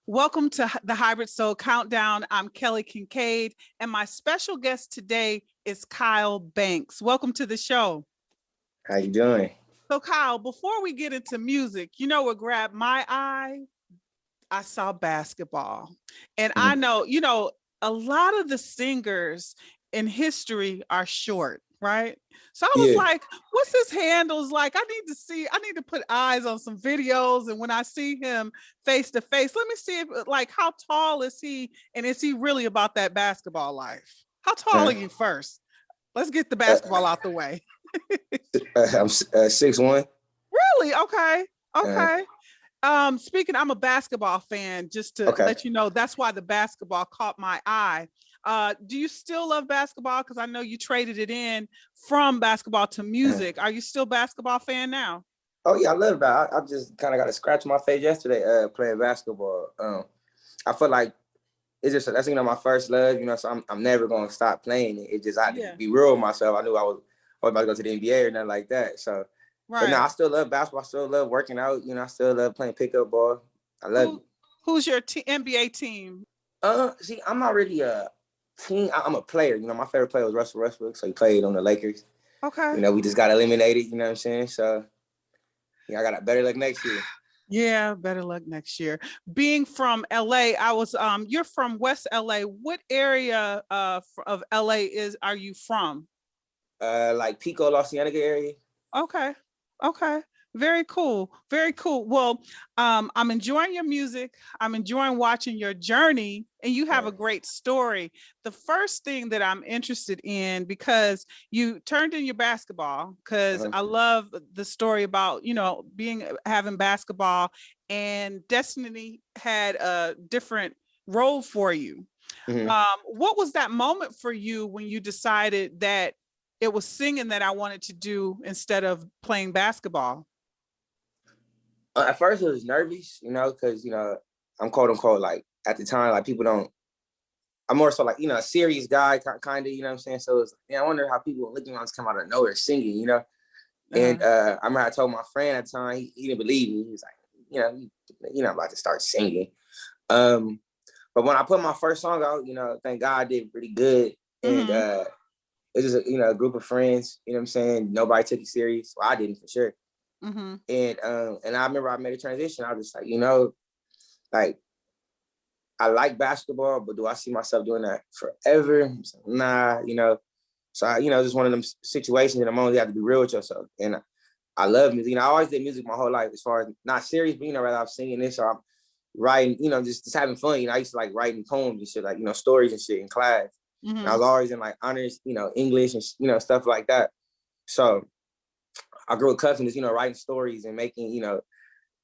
Welcome to the Hybrid Soul Countdown. I'm Kelly Kinkaid, and my special guest today is Kyle Banks. Welcome to the show. How you doing? So Kyle, before we get into music, you know what grabbed my eye? I saw basketball. And I know, a lot of the singers in history are short, right? So I was like, what's his handles like? I need to put eyes on some videos. And when I see him face to face, let me see if how tall is he? And is he really about that basketball life? How tall are you first? Let's get the basketball out the way. I'm 6'1". Really? Okay. Speaking, I'm a basketball fan, just to let you know, that's why the basketball caught my eye. Do you still love basketball? Because I know you traded it in from basketball to music. Are you still a basketball fan now? Oh yeah, I love it. I just kind of got a scratch on my face yesterday playing basketball. I feel like it's just that's my first love, so I'm never gonna stop playing it. It just I had to be real with myself. I knew I was about to go to the NBA or nothing like that. So but no, I still love basketball. I still love working out. I still love playing pickup ball. I love it. Who's your NBA team? See, I'm not really a team. I'm a player. My favorite player was Russell Westbrook, so he played on the Lakers. Okay. We just got eliminated. You know what I'm saying? So I got better luck next year. Yeah, better luck next year. Being from LA, you're from West LA. What area of LA are you from? Like Pico, La Cienega area. Okay. Very cool. Well, I'm enjoying your music. I'm enjoying watching your journey, and you have a great story. The first thing that I'm interested in, because you turned in your basketball, because I love the story about, having basketball, and Destiny had a different role for you. What was that moment for you when you decided that it was singing that I wanted to do instead of playing basketball? At first, I was nervous, because I'm quote unquote like at the time like people don't. I'm more so like a serious guy kind of, you know what I'm saying. So it's I wonder how people looking on come out of nowhere singing, And I remember I told my friend at the time he didn't believe me. He was like, you're not about to start singing. But when I put my first song out, thank God I did pretty good, and it's just a group of friends, you know what I'm saying. Nobody took it serious. Well, I didn't for sure. And I remember I made a transition. I was just like, like I like basketball, but do I see myself doing that forever? Like, nah, So just one of them situations that I'm only have to be real with yourself. And I love music. I always did music my whole life, as far as not serious, but rather I'm singing this or I'm writing, just having fun. I used to like writing poems and shit, like stories and shit in class. And I was always in like honors, English and stuff like that. So I grew accustomed to writing stories and making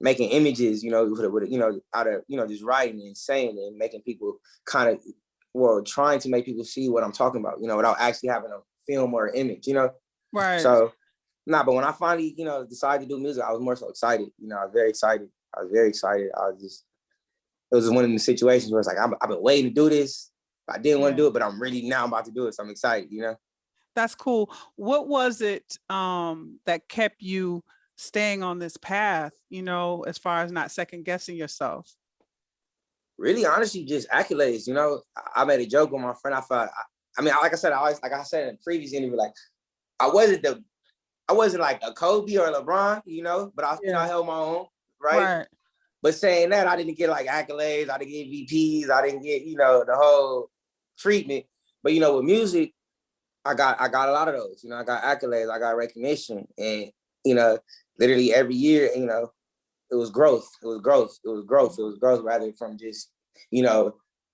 images, with out of just writing and saying and making people kind of trying to make people see what I'm talking about, without actually having a film or image, Right. So but when I finally decided to do music, I was more so excited. I was very excited. It was one of the situations where it's like I've been waiting to do this. I didn't want to do it, but I'm about to do it, so I'm excited. That's cool. What was it that kept you staying on this path, as far as not second guessing yourself? Really, honestly, just accolades. I made a joke with my friend. Like I said in the previous interview, like I wasn't like a Kobe or a LeBron, but I held my own, right? But saying that, I didn't get like accolades, I didn't get VPs, I didn't get the whole treatment. But with music, I got a lot of those. I got accolades, I got recognition, and literally every year, it was growth. It was growth rather from just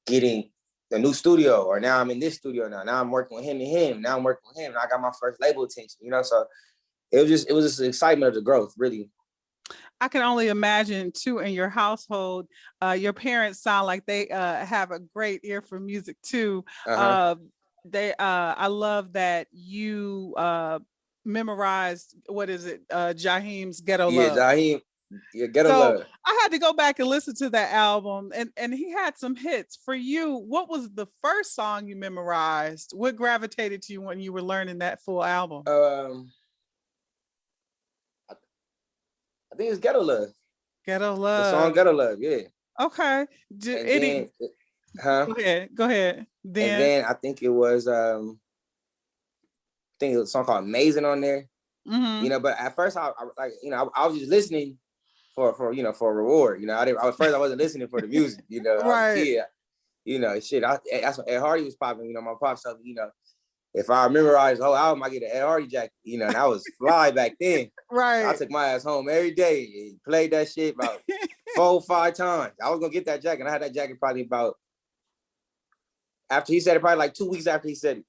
getting a new studio, or now I'm in this studio now I'm working with him and him. Now I'm working with him, and I got my first label attention. So it was just the excitement of the growth, really. I can only imagine too, in your household, your parents sound like they have a great ear for music too. I love that you memorized, what is it, Jaheim's Ghetto Love. Jaheim, Ghetto Love. I had to go back and listen to that album, and he had some hits. For you, what was the first song you memorized? What gravitated to you when you were learning that full album? I think it's Ghetto Love. Ghetto Love. The song Ghetto Love, yeah. Okay. And then, huh? Go ahead. And Then. then I think it was think it was a song called Amazing on there. Mm-hmm. You know, but at first I like, you know, I was just listening for you know, for a reward. You know, at first I wasn't listening for the music, you know, I was a Right. kid. You know, shit. That's when Ed Hardy was popping. You know, my pops told me, you know, if I memorize the whole album, I get an Ed Hardy jacket. You know, and I was fly back then. I Right. took my ass home every day and played that shit about 4-5 times. I was gonna get that jacket. I had that jacket probably about after he said it, probably like 2 weeks after he said it.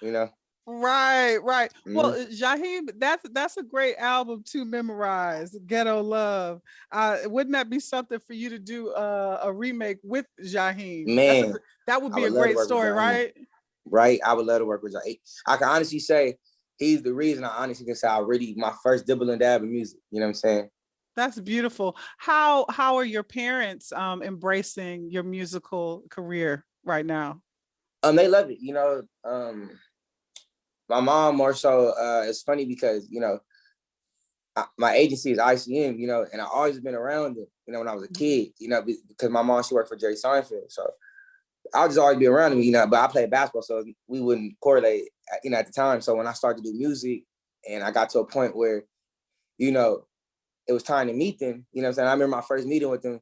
You know. Right, right. Well, Mm-hmm. Jaheim, that's a great album to memorize. Ghetto Love. Wouldn't that be something for you to do a remake with Jaheim? Man, That would I be a would love to great work with story, Jaheim. right? Right, I would love to work with Jaheim. I can honestly say he's the reason I honestly can say I really my first dibble and dab in music. You know what I'm saying? That's beautiful. How are your parents embracing your musical career right now? They love it. You know, my mom more so. It's funny because you know my agency is ICM. You know, and I always been around it. You know, when I was a kid. You know, because my mom she worked for Jerry Seinfeld, so I'll just always be around him. You know, but I played basketball, so we wouldn't correlate. You know, at the time. So when I started to do music, and I got to a point where, you know, it was time to meet them. You know what I'm saying? I remember my first meeting with them.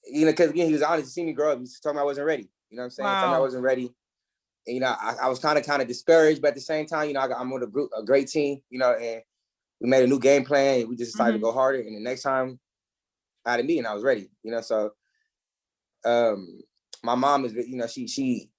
You know, because again, he was honest. He seen me grow up. He told me I wasn't ready. You know what I'm saying? Told me I Wow. wasn't ready. And, you know, I was kind of discouraged, but at the same time, you know, I'm with a great team, you know, and we made a new game plan. And we just decided to go harder. And the next time I had a meeting, I was ready, you know. So my mom is, you know, she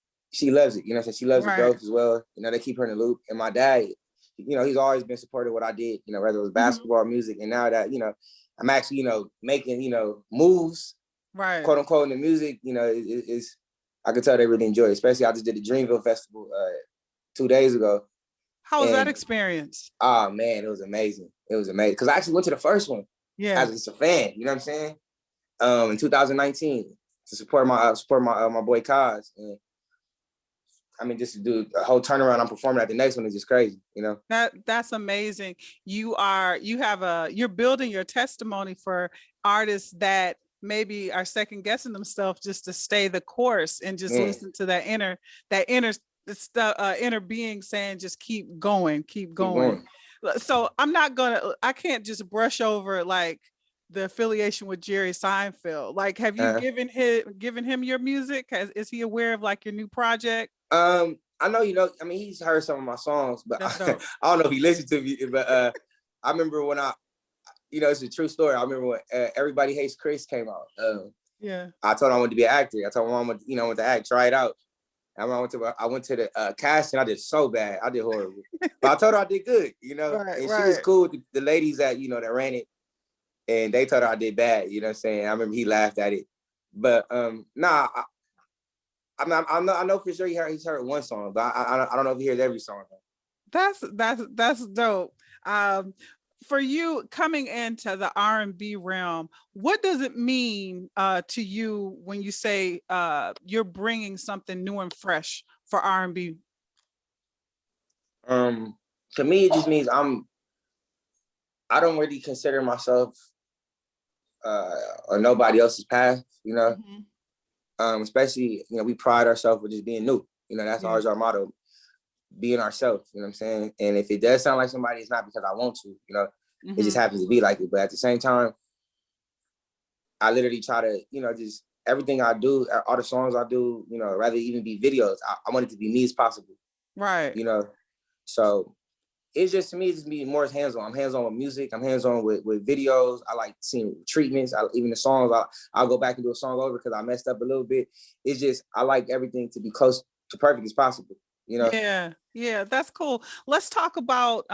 loves it, you know, so she loves the Right. growth as well. You know, they keep her in the loop. And my dad, you know, he's always been supportive of what I did, you know, whether it was basketball, music. And now that, you know, I'm actually, you know, making, you know, moves, Right. quote unquote, in the music, you know, it's I could tell they really enjoy it. Especially I just did the Dreamville Festival 2 days ago. How was that And experience? oh man, it was amazing. It was amazing. Because I actually went to the first one Yeah. as a fan, you know what I'm saying? In 2019 to support my boy Kaz. And I mean, just to do a whole turnaround on performing at the next one is just crazy, you know. That's amazing. You're building your testimony for artists that maybe are second guessing themselves just to stay the course and just listen to that inner being saying just keep going, keep going. So I can't just brush over like the affiliation with Jerry Seinfeld. Like, have you given him your music? Is he aware of like your new project? I know, you know, I mean, he's heard some of my songs, but That's I don't know if he listened to me, but I remember when you know, it's a true story. I remember when Everybody Hates Chris came out. Yeah. I told him I wanted to be an actor. I told my mom, you know, I wanted to act, try it out. And I went to the casting. I did so bad. I did horrible. But I told her I did good, you know. Right, and right. she was cool with the ladies that, you know, that ran it. And they told her I did bad, you know what I'm saying? I remember he laughed at it. But nah, I know for sure he's heard one song, but I don't know if he hears every song. That's dope. For you coming into the R&B realm, what does it mean to you when you say you're bringing something new and fresh for R&B? To me, it just means I don't really consider myself on nobody else's path, you know. Especially, you know, we pride ourselves with just being new. You know, that's always our motto, being ourselves, you know what I'm saying? And if it does sound like somebody, it's not because I want to, you know, it just happens to be like it. But at the same time, I literally try to, you know, just everything I do, all the songs I do, you know, rather even be videos, I want it to be me as possible. Right. You know, so it's just, to me, it's just me more hands-on. I'm hands-on with music. I'm hands-on with videos. I like seeing treatments. Even the songs, I'll go back and do a song over because I messed up a little bit. It's just, I like everything to be close to perfect as possible, you know? Yeah, that's cool. Let's talk about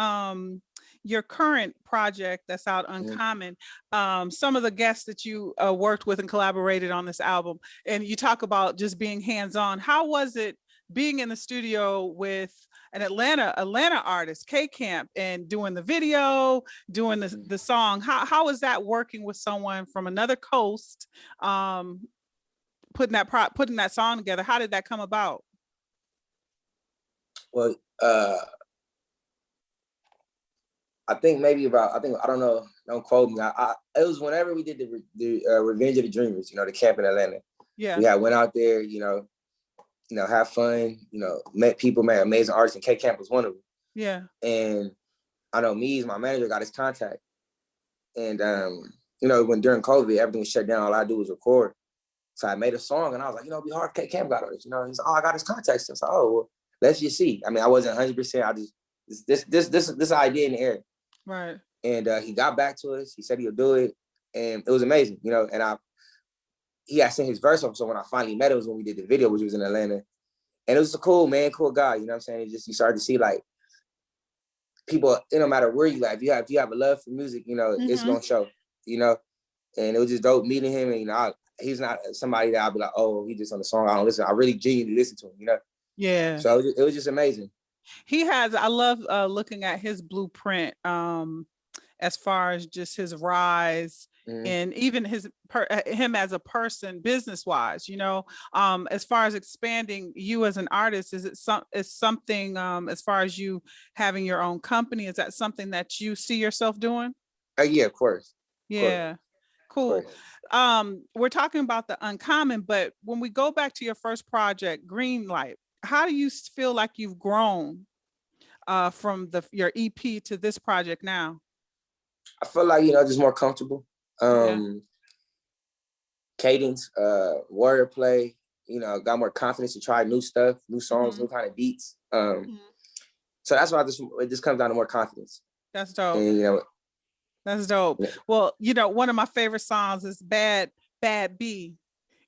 your current project that's out, Uncommon. Some of the guests that you worked with and collaborated on this album, and you talk about just being hands-on. How was it being in the studio with an Atlanta artist, K Camp, and doing the video, doing the song? How is that working with someone from another coast, putting that song together? How did that come about? Well, I think maybe about, I don't know, don't quote me. It was whenever we did the Revenge of the Dreamers, the camp in Atlanta. Yeah. We had went out there, have fun, met people, met amazing artists, and K Camp was one of them. Yeah. And I know my manager got his contact. And, when during COVID, everything was shut down, all I do was record. So I made a song and I was like, it'd be hard if K Camp got on this. He's like, oh, I got his contact. So I was like, oh, well, let's just see. I mean, I wasn't 100%. I just, this idea in the air. Right. And he got back to us. He said he'll do it. And it was amazing, and he had sent his verse off. So when I finally met him was when we did the video, which was in Atlanta. And it was a cool guy, you know what I'm saying? It just, you started to see like people, no matter where you at, if you have a love for music, it's gonna show, and it was just dope meeting him. And, he's not somebody that I'll be like, oh, he just on the song, I don't listen. I really genuinely listen to him, Yeah. So it was just amazing. I love looking at his blueprint as far as just his rise. And even him as a person, business wise, as far as expanding you as an artist, is something as far as you having your own company? Is that something that you see yourself doing? Yeah, of course. Yeah, cool. We're talking about the uncommon, but when we go back to your first project, Greenlight, how do you feel like you've grown from your EP to this project now? I feel like, just more comfortable. Cadence, wordplay, got more confidence to try new stuff, new songs, new kind of beats. So that's why it just comes down to more confidence. That's dope. And, that's dope. Yeah. Well, one of my favorite songs is Bad B.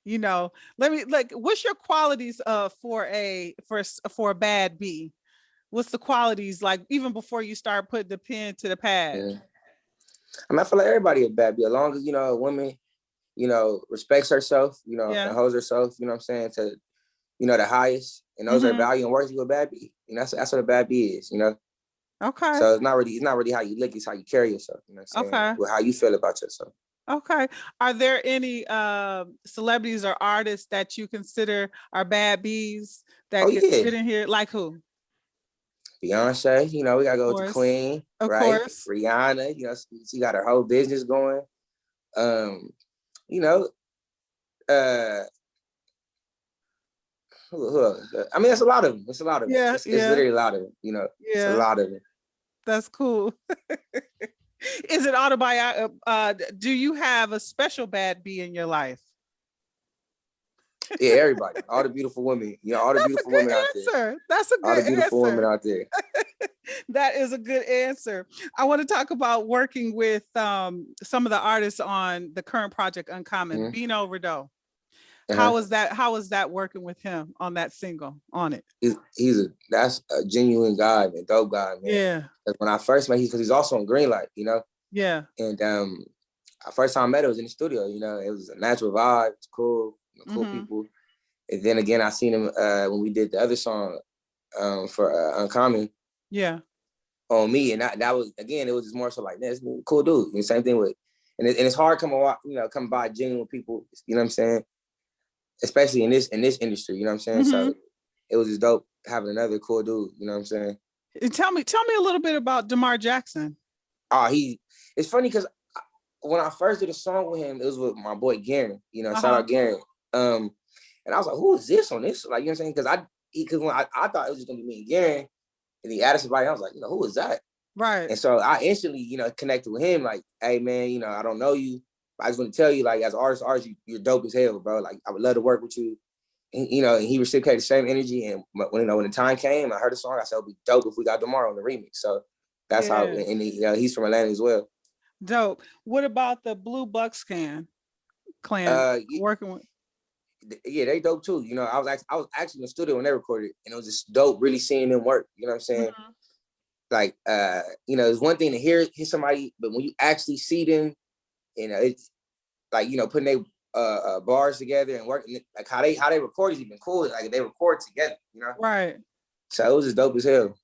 What's your qualities for a bad B? What's the qualities like even before you start putting the pen to the pad? Yeah. I feel like everybody a bad B, as long as, a woman, respects herself, and holds herself, what I'm saying, to, the highest, and knows her value and worth, you a bad B. That's what a bad B is, Okay. So it's not really how you look, it's how you carry yourself, what I'm saying? Okay. Well, how you feel about yourself. Okay. Are there any celebrities or artists that you consider are bad Bs that could fit in here? Like who? Beyonce, we gotta go with the Queen, right? Of course. Rihanna, she got her whole business going. I mean, it's a lot of them. It's a lot of them. It's literally a lot of them, It's a lot of them. That's cool. Is it autobiographical? Do you have a special bad B in your life? Yeah, everybody, all the beautiful women, all the beautiful women out there. That's a good answer. All the beautiful women out there. That is a good answer. I want to talk about working with some of the artists on the current project, Uncommon. Bino Rideau. How is that working with him on that single, on it? That's a genuine guy, man, dope guy, man. Yeah. When I first met him, because he's also on Greenlight, Yeah. And first time I met him was in the studio, it was a natural vibe, it's cool. Cool people. And then again, I seen him when we did the other song for Uncommon. Yeah. On me, and that was, again, it was just more so like, this cool dude. And same thing with, and it's hard come by genuine people. You know what I'm saying? Especially in this industry. You know what I'm saying? So it was just dope having another cool dude. You know what I'm saying? And tell me a little bit about Demar Jackson. It's funny because when I first did a song with him, it was with my boy Garen. Shout out Garen. And I was like, who is this on this? Like, you know what I'm saying? Because when I thought it was just gonna be me and Garen, and he added somebody, I was like, who is that? Right. And so I instantly, connected with him, like, hey man, I don't know you, but I just want to tell you, like, as an artist, you're dope as hell, bro. Like, I would love to work with you. And, and he reciprocated the same energy. And when the time came, I heard the song, I said, it'd be dope if we got Demar on the remix. So that's how, and he's from Atlanta as well. Dope. What about the Blue Bucks clan working with? Yeah, they dope too. I was actually in the studio when they recorded, and it was just dope really seeing them work. You know what I'm saying? Like, it's one thing to hear somebody, but when you actually see them, it's like, putting their bars together and working, like how they record is even cool. Like they record together, Right. So it was just dope as hell.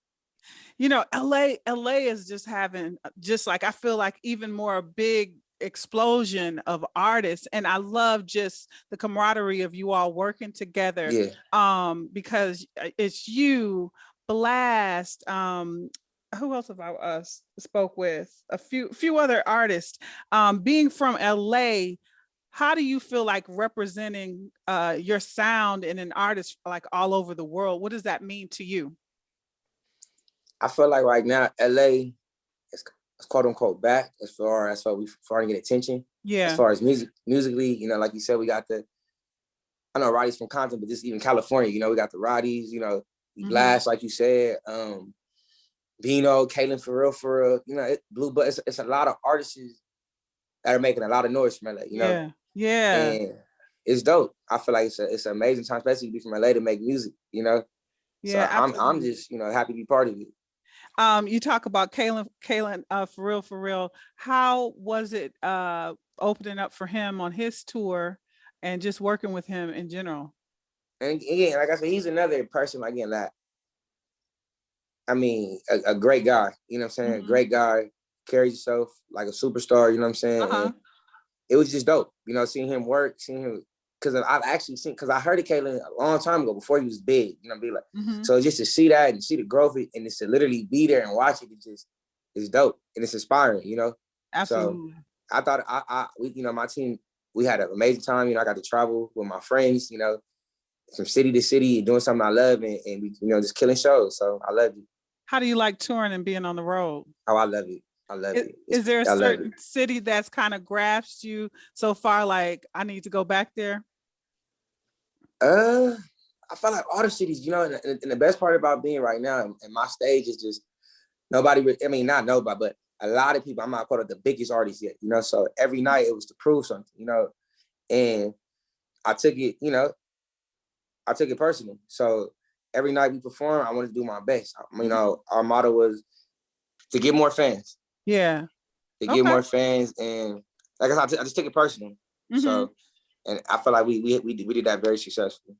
LA is just having I feel like even more big explosion of artists, and I love just the camaraderie of you all working together. Yeah. Because it's you, Blast, who else have I spoke with? A few other artists. Being from LA, how do you feel like representing your sound in an artist like all over the world? What does that mean to you? I feel like right now LA is quote unquote back as far we starting to get attention. As Yeah. far as musically, you know, like you said, we got I know Roddy's from Compton, but just even California, you know, we got the Roddies, you know, we Blast, like you said, Bino, Kailyn, for real, you know, Blue, but it's a lot of artists that are making a lot of noise from LA, you know. Yeah. And it's dope. I feel like it's an amazing time, especially to be from LA to make music, you know. So Yeah, I'm just, you know, happy to be part of it. You talk about Kalan, for real. How was it opening up for him on his tour and just working with him in general? And again, like I said, he's another person, like, again, that, I mean, a great guy, you know what I'm saying? Mm-hmm. Great guy, carries himself like a superstar, you know what I'm saying? Uh-huh. And it was just dope, you know, seeing him work, seeing him, because I've actually seen, because I heard of Kalan a long time ago before he was big, you know, be like, so just to see that and see the growth and just to literally be there and watch it, it's dope and it's inspiring, you know? Absolutely. So I thought we, you know, my team, we had an amazing time, you know, I got to travel with my friends, you know, from city to city, doing something I love and we, you know, just killing shows. So I love it. How do you like touring and being on the road? Oh, I love it. I love it. Is there a I love it. certain city that's kind of grasped you so far, like, I need to go back there? I feel like all the cities, you know, and the best part about being right now and my stage is just nobody, I mean, not nobody, but a lot of people, I'm not called it the biggest artist yet, you know, so every night it was to prove something, you know, and I took it, you know, I took it personal. So every night we perform, I wanted to do my best. You know, our motto was to get more fans. Yeah. To get more fans. And like I said, I just took it personal. So, and I feel like we did that very successfully.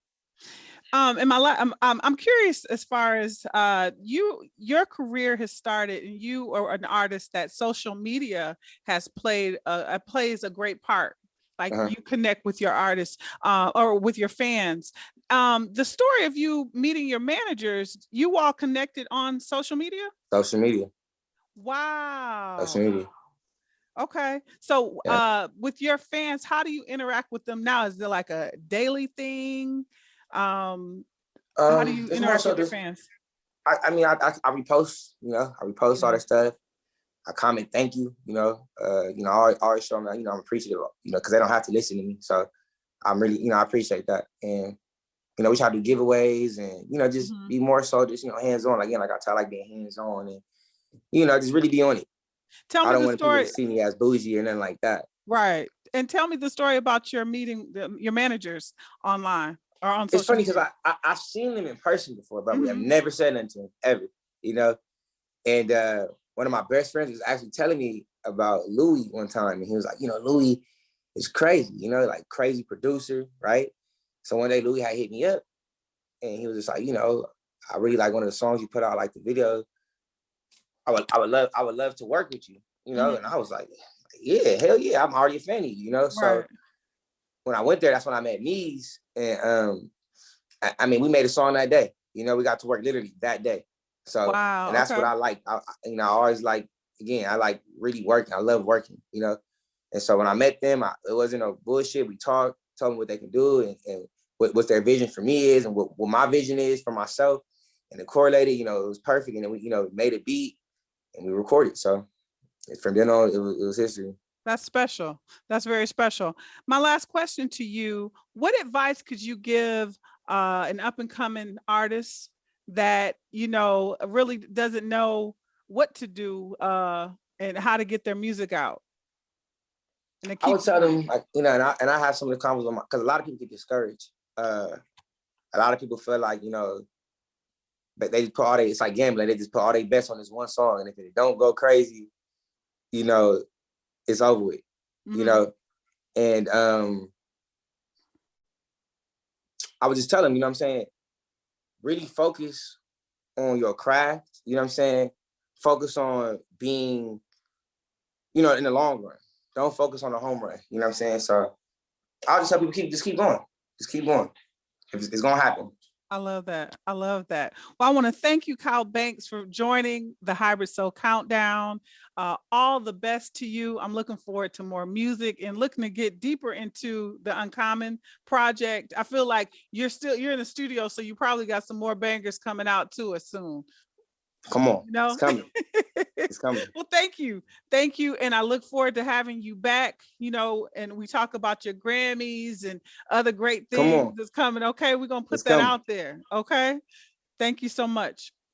I'm curious as far as your career has started, and you are an artist that social media has plays a great part. Like, you connect with your artists or with your fans. The story of you meeting your managers, you all connected on social media? Social media. Wow. Social media. Okay. So with your fans, how do you interact with them now? Is there like a daily thing? How do you interact with your fans? I mean, I repost, you know, I repost all that stuff. I comment, thank you, you know, I always show them, you know, I'm appreciative, you know, because they don't have to listen to me. So I'm really, you know, I appreciate that. And, you know, we try to do giveaways and, you know, just be more so just, you know, hands-on. Again, like I tell, I like being hands-on and, you know, just really be on it. Tell me I don't the want people story. to see me as bougie or nothing like that. Right. And tell me the story about your meeting your managers online or on social It's funny media. because I've seen them in person before, but we have never said nothing to them ever, you know? And one of my best friends was actually telling me about Louis one time. And he was like, you know, Louis is crazy, you know, like crazy producer, right? So one day Louis had hit me up and he was just like, you know, I really like one of the songs you put out, like the video. I would love to work with you, you know? And I was like, yeah, hell yeah, I'm already a fan of you, you know? So when I went there, that's when I met Nees. And I mean, we made a song that day, you know, we got to work literally that day. So, and that's what I like. You know, I always like, again, I like really working. I love working, you know? And so when I met them, it wasn't no bullshit. We talked, told them what they can do and what their vision for me is and what my vision is for myself. And it correlated, you know, it was perfect. And then we, you know, made a beat and we recorded. So from then on, it was history. That's special. That's very special. My last question to you, what advice could you give an up and coming artist that, you know, really doesn't know what to do and how to get their music out? And I would tell them, like, you know, and I have some of the conversations because a lot of people get discouraged. A lot of people feel like, you know, but they just put it's like gambling. They just put all their bets on this one song. And if it don't go crazy, you know, it's over with, you know? And I would just tell them, you know what I'm saying? Really focus on your craft, you know what I'm saying? Focus on being, you know, in the long run. Don't focus on the home run, you know what I'm saying? So I'll just tell people, just keep going. Just keep going. It's gonna happen. I love that. I love that. Well, I want to thank you, Kyle Banks, for joining the Hybrid Soul Countdown. All the best to you. I'm looking forward to more music and looking to get deeper into the Uncommon project. I feel like you're in the studio, so you probably got some more bangers coming out to us soon. Come on, You know? it's coming. It's coming. Well, thank you. Thank you. And I look forward to having you back, you know, and we talk about your Grammys and other great Come things on. that's coming. Okay. We're going to It's put that coming. out there. Okay. Thank you so much.